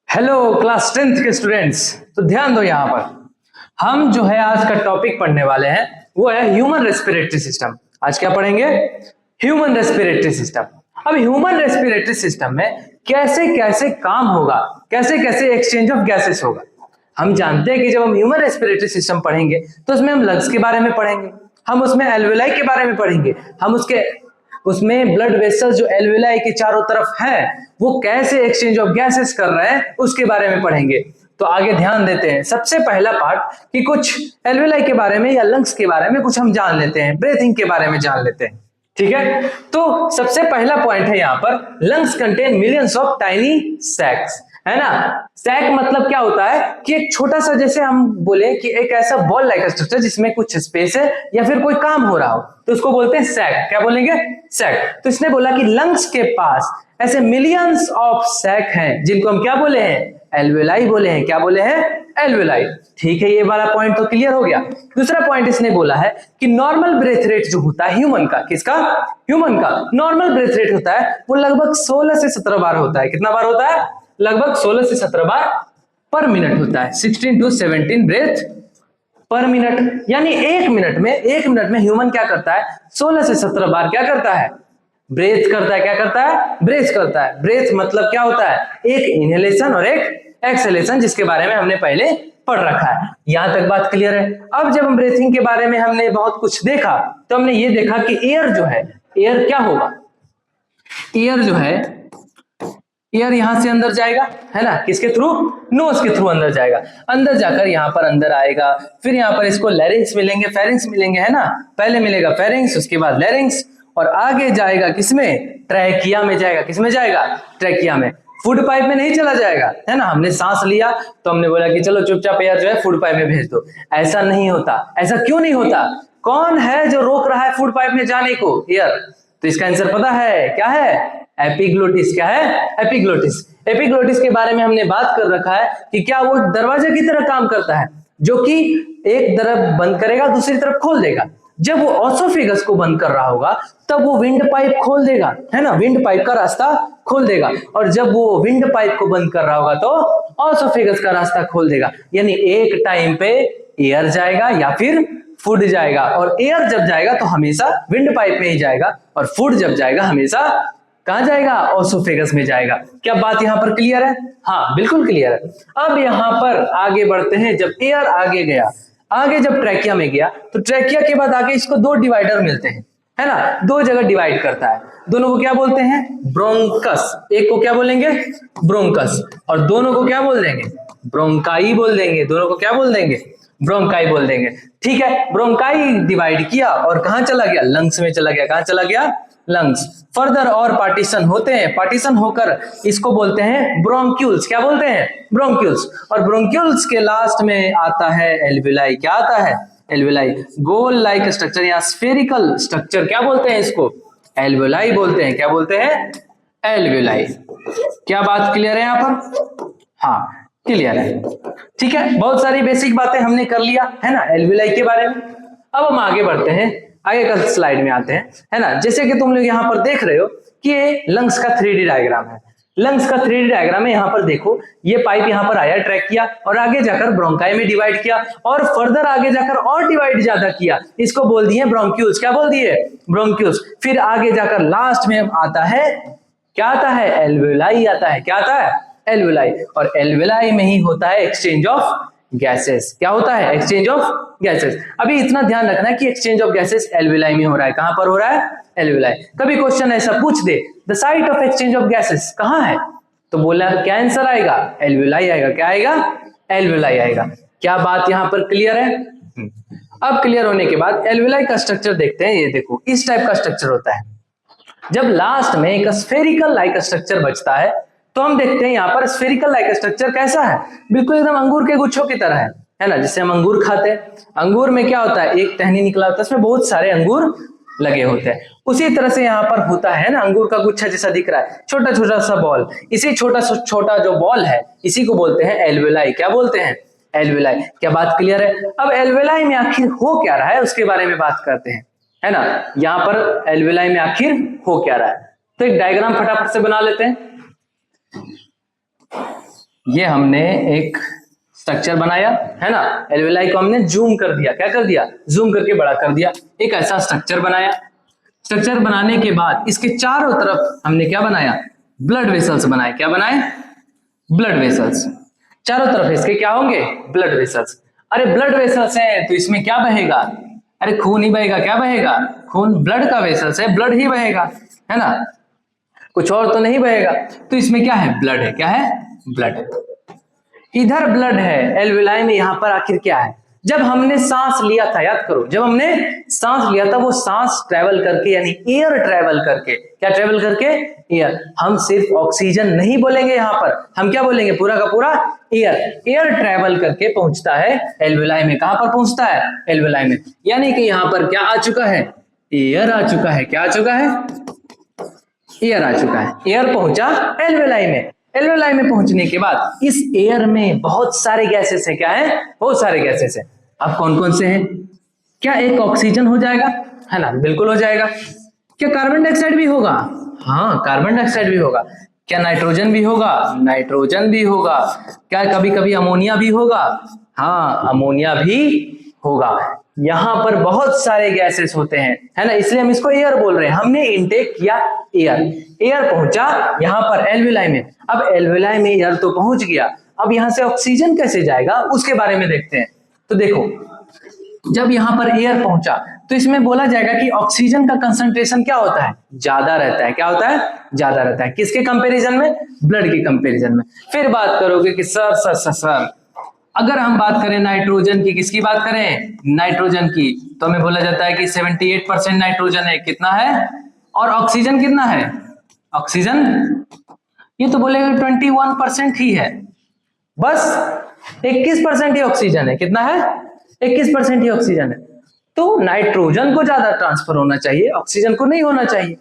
Hello class 10th के students, तो ध्यान दो। यहां पर हम जो है आज का टॉपिक पढ़ने वाले हैं वो है ह्यूमन रेस्पिरेटरी सिस्टम। आज क्या पढ़ेंगे? Human respiratory system. अब ह्यूमन रेस्पिरेटरी सिस्टम में कैसे कैसे काम होगा, कैसे कैसे एक्सचेंज ऑफ गैसेस होगा। हम जानते हैं कि जब हम ह्यूमन रेस्पिरेटरी सिस्टम पढ़ेंगे तो उसमें हम लंग्स के बारे में पढ़ेंगे, हम उसमें एल्वेलाई के बारे में पढ़ेंगे, हम उसमें ब्लड वेसल्स जो एल्वेलाई के चारों तरफ है वो कैसे एक्सचेंज ऑफ गैसेस कर रहे हैं उसके बारे में पढ़ेंगे। तो आगे ध्यान देते हैं। सबसे पहला पार्ट कि कुछ एल्वेलाई के बारे में या लंग्स के बारे में कुछ हम जान लेते हैं, ब्रीथिंग के बारे में जान लेते हैं। ठीक है, तो सबसे पहला पॉइंट है यहाँ पर, lungs contain millions of tiny sacs, है ना। सैक मतलब क्या होता है कि एक छोटा सा, जैसे हम बोले कि एक ऐसा बॉल लाइक स्ट्रक्चर जिसमें कुछ स्पेस है या फिर कोई काम हो रहा हो तो उसको बोलते हैं सैक। क्या बोलेंगे? सैक। तो इसने बोला कि लंग्स के पास ऐसे मिलियंस ऑफ सैक हैं जिनको हम क्या बोले हैं? एल्वेलाई बोले हैं। क्या बोले हैं? एल्वेलाई। ठीक है, ये वाला पॉइंट तो क्लियर हो गया। दूसरा पॉइंट इसने बोला है कि नॉर्मल ब्रेथ रेट जो होता है ह्यूमन का, किसका? ह्यूमन का नॉर्मल ब्रेथ रेट होता है वो लगभग 16 से 17 बार होता है। कितना बार होता है? लगभग 16 से 17 बार पर मिनट होता है। 16 to 17 ब्रेथ पर मिनट, यानी एक मिनट में ह्यूमन क्या करता है? 16 से 17 बार क्या करता है? ब्रेथ करता है। क्या करता है? ब्रेथ करता है। ब्रेथ मतलब क्या होता है? एक इनहेलेशन और एक एक्सहेलेशन, जिसके बारे में हमने पहले पढ़ रखा है। यहां तक बात क्लियर है। अब जब हम ब्रीथिंग के बारे में हमने बहुत कुछ देखा तो हमने ये देखा कि एयर जो है, एयर क्या होगा? एयर जो है, एयर यहां से अंदर जाएगा, है ना। किसके थ्रू? नोज के थ्रू अंदर जाएगा। अंदर जाकर यहां पर अंदर आएगा, फिर यहां पर इसको लैरिंग्स मिलेंगे, फेरिंग्स मिलेंगे, है ना। पहले मिलेगा फेरिंग्स, उसके बाद लैरिंग्स, और आगे जाएगा किसमें? ट्रैकिया में जाएगा। किसमें जाएगा? ट्रैकिया में। फूड पाइप में नहीं चला जाएगा, है ना। हमने सांस लिया तो हमने बोला कि चलो चुपचाप एयर जो है फूड पाइप में भेज दो। ऐसा नहीं होता। ऐसा क्यों नहीं होता? कौन है जो रोक रहा है फूड पाइप में जाने को? एयर। तो इसका आंसर पता है क्या है? एपिग्लोटिस। क्या है? एपिग्लोटिस। एपिग्लोटिस के बारे में हमने बात कर रखा है कि क्या वो दरवाजे की तरह काम करता है, जो कि एक तरफ बंद करेगा दूसरी तरफ खोल देगा। जब वो ऑसोफेगस को बंद कर रहा होगा तब वो विंड पाइप खोल देगा, है ना। विंड पाइप का रास्ता खोल देगा। और जब वो विंड पाइप को बंद कर रहा होगा तो ऑसोफेगस का रास्ता खोल देगा। यानी एक टाइम पे एयर जाएगा या फिर फूड जाएगा, और एयर जब जाएगा तो हमेशा विंड पाइप में ही जाएगा, और फूड जब जाएगा हमेशा कहां जाएगा? ऑसोफेगस में जाएगा। क्या बात यहां पर क्लियर है? हाँ, बिल्कुल क्लियर है। अब यहां पर आगे बढ़ते हैं। जब एयर आगे गया, आगे जब ट्रैकिया में गया तो ट्रैकिया के बाद आगे इसको दो डिवाइडर मिलते हैं, है ना। दो जगह डिवाइड करता है। दोनों को क्या बोलते हैं? ब्रोंकस। एक को क्या बोलेंगे? ब्रोंकस। और दोनों को क्या बोल देंगे? ब्रोंकाई बोल देंगे। दोनों को क्या बोल देंगे? ब्रोंकाई बोल देंगे। ठीक है, ब्रोंकाई डिवाइड किया और कहां चला गया? लंग्स में चला गया। कहां चला गया? लंग्स। फर्दर और पार्टीशन होते हैं, पार्टीशन होकर इसको बोलते हैं ब्रोंक्यूल्स। क्या बोलते हैं? ब्रोंक्यूल्स। और ब्रोंक्यूल्स के लास्ट में आता है एल्वेलाई। क्या आता है? एल्वेलाई। गोल लाइक स्ट्रक्चर या स्फेरिकल स्ट्रक्चर क्या बोलते हैं इसको? एल्वेलाई बोलते हैं। क्या बोलते हैं? एल्वेलाई। क्या बात क्लियर है यहां पर? हाँ, क्लियर है। ठीक है, बहुत सारी बेसिक बातें हमने कर लिया, है ना, एल्वेलाई के बारे में। अब हम आगे बढ़ते हैं, आगे का स्लाइड में आते हैं, है ना। जैसे कि तुम लोग यहाँ पर देख रहे हो कि ये लंग्स का 3D डायग्राम है। लंग्स का 3D डायग्राम है। यहाँ पर देखो, ये पाइप यहाँ पर आया, ट्रैक किया, और आगे जाकर ब्रोंकाई में डिवाइड किया, और फर्दर आगे जाकर और डिवाइड ज्यादा किया, इसको बोल दिए ब्रोंक्यूल्स। क्या बोल दिए? ब्रोंक्यूल्स। फिर आगे जाकर लास्ट में आता है, क्या आता है? एल्वेलाई आता है। क्या आता है? एल्वेलाई। और एल्वेलाई में ही होता है एक्सचेंज ऑफ गैसेस। क्या होता है? Exchange of gases. अभी इतना ध्यान रखना है कि एक्सचेंज ऑफ गैसेस एल्वेलाई में हो रहा है। कहां पर हो रहा है? एल्वेलाई। कभी क्वेश्चन ऐसा पूछ दे, the site of exchange of gases कहां है, तो बोला क्या आंसर आएगा? एल्वेलाई आएगा। क्या आएगा? एल्वेलाई आएगा। क्या बात यहां पर क्लियर है? अब क्लियर होने के बाद एल्वेलाई का स्ट्रक्चर देखते हैं। ये देखो, इस टाइप का स्ट्रक्चर होता है। जब लास्ट में एक स्फेरिकल लाइक स्ट्रक्चर बचता है तो हम देखते हैं यहाँ पर स्फेरिकल लाइक स्ट्रक्चर कैसा है? बिल्कुल एकदम अंगूर के गुच्छों की तरह है ना। जैसे हम अंगूर खाते हैं, अंगूर में क्या होता है? एक टहनी निकला होता है, उसमें बहुत सारे अंगूर लगे होते हैं। उसी तरह से यहाँ पर होता है ना, अंगूर का गुच्छा जैसा दिख रहा है, छोटा छोटा सा बॉल। इसी छोटा छोटा जो बॉल है इसी को बोलते हैं एल्वेलाई। क्या बोलते हैं? एल्वेलाई। क्या बात क्लियर है? अब एल्वेलाई में आखिर हो क्या रहा है उसके बारे में बात करते हैं। है ना। यहां पर एल्वेलाई में आखिर हो क्या रहा है, तो एक डायग्राम फटाफट से बना लेते हैं। ये हमने एक स्ट्रक्चर बनाया है ना, एल्वेलाई को हमने जूम कर दिया, क्या कर दिया, जूम करके बड़ा कर दिया। एक ऐसा स्ट्रक्चर बनाया, स्ट्रक्चर बनाने के बाद इसके चारों तरफ हमने क्या बनाया, ब्लड वेसल्स बनाए। क्या बनाए, ब्लड वेसल्स। चारों तरफ इसके क्या होंगे, ब्लड वेसल्स। अरे ब्लड वेसल्स है तो इसमें क्या बहेगा, अरे खून ही बहेगा। क्या बहेगा, खून। ब्लड का वेसल्स है, ब्लड ही बहेगा, है ना, कुछ और तो नहीं बहेगा। तो इसमें क्या है, ब्लड है। क्या है, ब्लड है। इधर ब्लड है, एल्वेलाई में यहां पर आखिर क्या है, जब हमने सांस लिया था, याद करो, जब हमने सांस लिया था वो सांस ट्रेवल करके, यानी एयर ट्रेवल करके, क्या ट्रेवल करके, एयर। हम सिर्फ ऑक्सीजन नहीं बोलेंगे यहां पर, हम क्या बोलेंगे, पूरा का पूरा एयर। एयर ट्रेवल करके पहुंचता है एल्वेलाई में। कहां पर पहुंचता है, एल्वेलाई में। यानी कि यहां पर क्या आ चुका है, एयर आ चुका है। क्या आ चुका है, एयर आ चुका है। एयर पहुंचा एल्वेलाई में। एल्वेलाई में पहुंचने के बाद इस एयर में बहुत सारे गैसेस हैं। क्या है, बहुत सारे गैसेस हैं। अब कौन कौन से हैं, क्या एक ऑक्सीजन हो जाएगा, है ना, बिल्कुल हो जाएगा। क्या कार्बन डाइऑक्साइड भी होगा, हाँ कार्बन डाइऑक्साइड भी होगा। क्या नाइट्रोजन भी होगा, नाइट्रोजन भी होगा। क्या कभी कभी अमोनिया भी होगा, हाँ अमोनिया भी होगा। यहां पर बहुत सारे गैसेस होते हैं, है ना, इसलिए हम इसको एयर बोल रहे हैं। हमने इनटेक किया एयर, एयर पहुंचा यहां पर एल्वेलाई में। अब एल्वेलाई में एयर तो पहुंच गया, अब यहां से ऑक्सीजन कैसे जाएगा उसके बारे में देखते हैं। तो देखो, जब यहां पर एयर पहुंचा तो इसमें बोला जाएगा कि ऑक्सीजन का कंसंट्रेशन क्या होता है, ज्यादा रहता है। क्या होता है, ज्यादा रहता है। किसके कंपैरिजन में, ब्लड के कंपैरिजन में। फिर बात करोगे कि सर अगर हम बात करें नाइट्रोजन की, किसकी बात करें, नाइट्रोजन की, तो हमें बोला जाता है कि 78% नाइट्रोजन है। कितना है, और ऑक्सीजन कितना है, ऑक्सीजन ये तो बोलेगा 21% ही है, बस 21% ही ऑक्सीजन है। कितना है, 21% ही ऑक्सीजन है। तो नाइट्रोजन को ज्यादा ट्रांसफर होना चाहिए, ऑक्सीजन को नहीं होना चाहिए।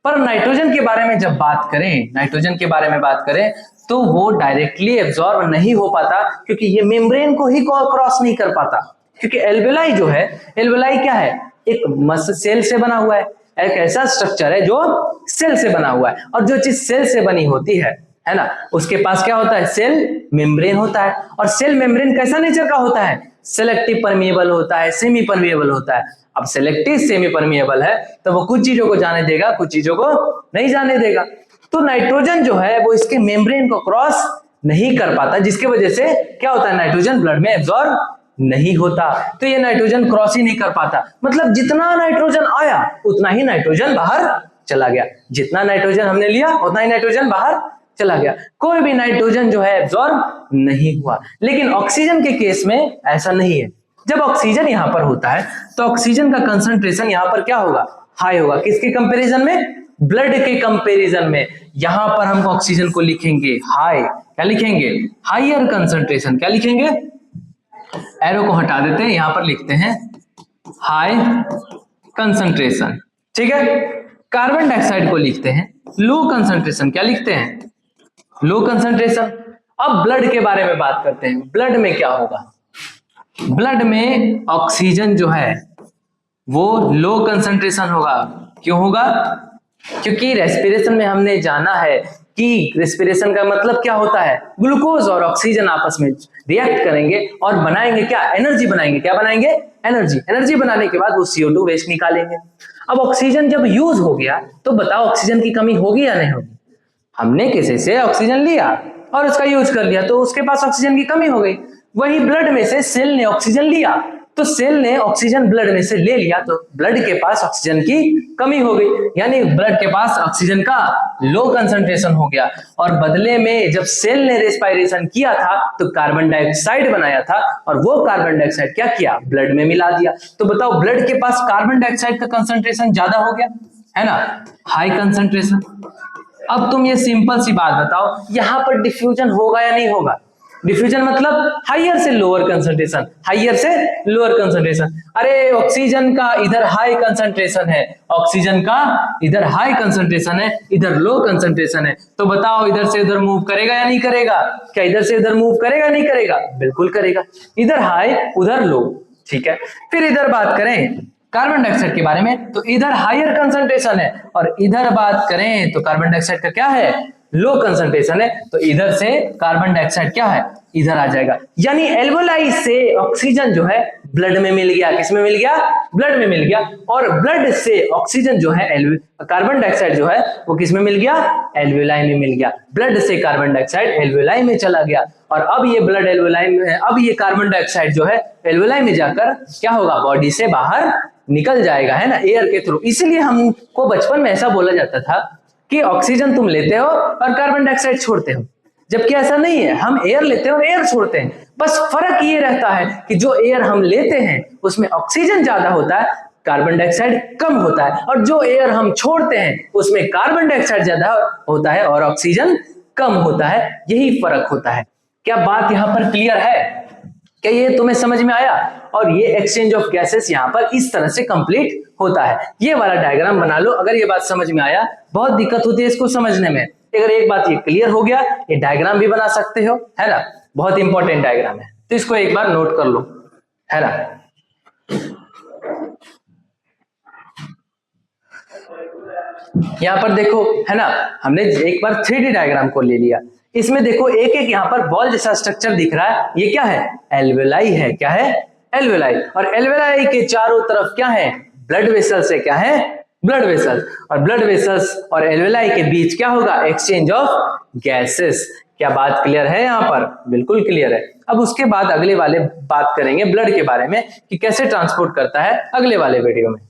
पर नाइट्रोजन के बारे में जब बात करें, नाइट्रोजन के बारे में बात करें, तो वो डायरेक्टली एब्जॉर्ब नहीं हो पाता, क्योंकि ये मेम्ब्रेन को ही क्रॉस नहीं कर पाता। क्योंकि एल्वेलाई जो है, एल्वेलाई क्या है, एक मसल सेल से बना हुआ है, एक ऐसा स्ट्रक्चर है जो सेल से बना हुआ है। और जो चीज सेल से बनी होती है ना, उसके पास क्या होता है, सेल मेम्ब्रेन होता है। और सेल मेम्ब्रेन कैसा नेचर का होता है, सेलेक्टिव परमिएबल होता है, सेमी परमिएबल होता है। अब सेलेक्टिव सेमी परमिएबल है तो वो कुछ चीजों को जाने देगा, कुछ चीजों को नहीं जाने देगा। तो नाइट्रोजन जो है वो इसके मेम्ब्रेन को क्रॉस नहीं कर पाता, जिसकी वजह से क्या होता है, नाइट्रोजन ब्लड में एब्जॉर्ब नहीं होता। तो ये नाइट्रोजन क्रॉस ही नहीं कर पाता। मतलब जितना नाइट्रोजन आया उतना ही नाइट्रोजन बाहर चला गया, जितना नाइट्रोजन हमने लिया उतना ही नाइट्रोजन बाहर चला गया। कोई भी नाइट्रोजन जो है एब्जॉर्ब नहीं हुआ। लेकिन ऑक्सीजन के केस में ऐसा नहीं है। जब ऑक्सीजन यहां पर होता है तो ऑक्सीजन का कंसंट्रेशन यहां पर क्या होगा, हाई होगा। किसके कंपैरिजन में, ब्लड के कंपैरिजन में। यहां पर हम ऑक्सीजन को लिखेंगे हाई, क्या लिखेंगे, हायर कंसंट्रेशन। क्या लिखेंगे, एरो को हटा देते हैं, यहां पर लिखते हैं हाई कंसंट्रेशन, ठीक है। कार्बन डाइऑक्साइड को लिखते हैं लो कंसंट्रेशन। क्या लिखते हैं, लो कंसंट्रेशन। अब ब्लड के बारे में बात करते हैं। ब्लड में क्या होगा, ब्लड में ऑक्सीजन जो है वो लो कंसंट्रेशन होगा। क्यों होगा, क्योंकि रेस्पिरेशन में हमने जाना है कि रेस्पिरेशन का मतलब क्या होता है, ग्लूकोज और ऑक्सीजन आपस में रिएक्ट करेंगे और बनाएंगे क्या, एनर्जी बनाएंगे। क्या बनाएंगे, एनर्जी। एनर्जी बनाने के बाद वो CO2 वेस्ट निकालेंगे। अब ऑक्सीजन जब यूज हो गया तो बताओ ऑक्सीजन की कमी होगी या नहीं होगी। हमने किसी से ऑक्सीजन लिया और उसका यूज कर लिया तो उसके पास ऑक्सीजन की कमी हो गई। वही ब्लड में से सेल ने ऑक्सीजन लिया तो सेल ने ऑक्सीजन ब्लड में से ले लिया तो ब्लड के पास ऑक्सीजन की कमी हो गई, यानी ब्लड के पास ऑक्सीजन का लो कंसंट्रेशन हो गया। और बदले में जब सेल ने रेस्पिरेशन किया था तो कार्बन डाइऑक्साइड बनाया था और वो कार्बन डाइऑक्साइड क्या किया, ब्लड में मिला दिया। तो बताओ ब्लड के पास कार्बन डाइऑक्साइड का कंसंट्रेशन ज्यादा हो गया, है ना, हाई कंसंट्रेशन। अब तुम ये सिंपल सी बात बताओ, यहां पर डिफ्यूजन होगा या नहीं होगा। डिफ्यूजन मतलब हायर से लोअर कंसंट्रेशन, हायर से लोअर कंसंट्रेशन। अरे ऑक्सीजन का इधर हाई कंसंट्रेशन है, ऑक्सीजन का इधर हाई कंसंट्रेशन है, इधर लो कंसंट्रेशन है। तो बताओ इधर से इधर मूव करेगा या नहीं करेगा, क्या इधर से इधर मूव करेगा नहीं करेगा, बिल्कुल करेगा। इधर हाई उधर लो, ठीक है। फिर इधर बात करें कार्बन डाइऑक्साइड के बारे में, तो इधर हायर कंसंट्रेशन है और इधर बात करें तो कार्बन डाइऑक्साइड का क्या है, लो कंसंट्रेशन है। तो इधर से कार्बन डाइऑक्साइड क्या है, इधर आ जाएगा। यानी एल्वेलाई से ऑक्सीजन जो है ब्लड में मिल गया, किस में मिल गया, ब्लड में मिल गया। और ब्लड से ऑक्सीजन जो है कार्बन डाइऑक्साइड जो है वो किस में मिल गया, एल्वेलाई में मिल गया। ब्लड से कार्बन डाइऑक्साइड एल्वेलाई में चला गया और अब ये ब्लड एल्वेलाई में, अब ये कार्बन डाइऑक्साइड जो है एल्वेलाई में जाकर क्या होगा, बॉडी से बाहर निकल जाएगा, है ना, एयर के थ्रू। इसलिए हमको बचपन में ऐसा बोला जाता था कि ऑक्सीजन तुम लेते हो और कार्बन डाइऑक्साइड छोड़ते हो, जबकि ऐसा नहीं है, हम एयर लेते हैं और एयर छोड़ते हैं। बस फर्क ये रहता है कि जो एयर हम लेते हैं उसमें ऑक्सीजन ज्यादा होता है, कार्बन डाइऑक्साइड कम होता है, और जो एयर हम छोड़ते हैं उसमें कार्बन डाइऑक्साइड ज्यादा होता है और ऑक्सीजन कम होता है। यही फर्क होता है। क्या बात यहां पर क्लियर है, क्या ये तुम्हें समझ में आया? और ये एक्सचेंज ऑफ गैसेस यहाँ पर इस तरह से कंप्लीट होता है। ये वाला डायग्राम बना लो अगर ये बात समझ में आया। बहुत दिक्कत होती है इसको समझने में, अगर एक बात ये क्लियर हो गया, ये डायग्राम भी बना सकते हो, है ना, बहुत इंपॉर्टेंट डायग्राम है, तो इसको एक बार नोट कर लो, है ना। यहां पर देखो, है ना, हमने एक बार 3D डायग्राम को ले लिया। इसमें देखो एक एक यहाँ पर बॉल जैसा स्ट्रक्चर दिख रहा है, ये क्या है, एल्वेलाई है। क्या है, एल्वेलाई। और एल्वेलाई के चारों तरफ क्या है, ब्लड वेसल्स है। क्या है, ब्लड वेसल्स। और ब्लड वेसल्स और एल्वेलाई के बीच क्या होगा, एक्सचेंज ऑफ गैसेस। क्या बात क्लियर है यहाँ पर? बिल्कुल क्लियर है। अब उसके बाद अगले वाले बात करेंगे ब्लड के बारे में कि कैसे ट्रांसपोर्ट करता है, अगले वाले वीडियो में।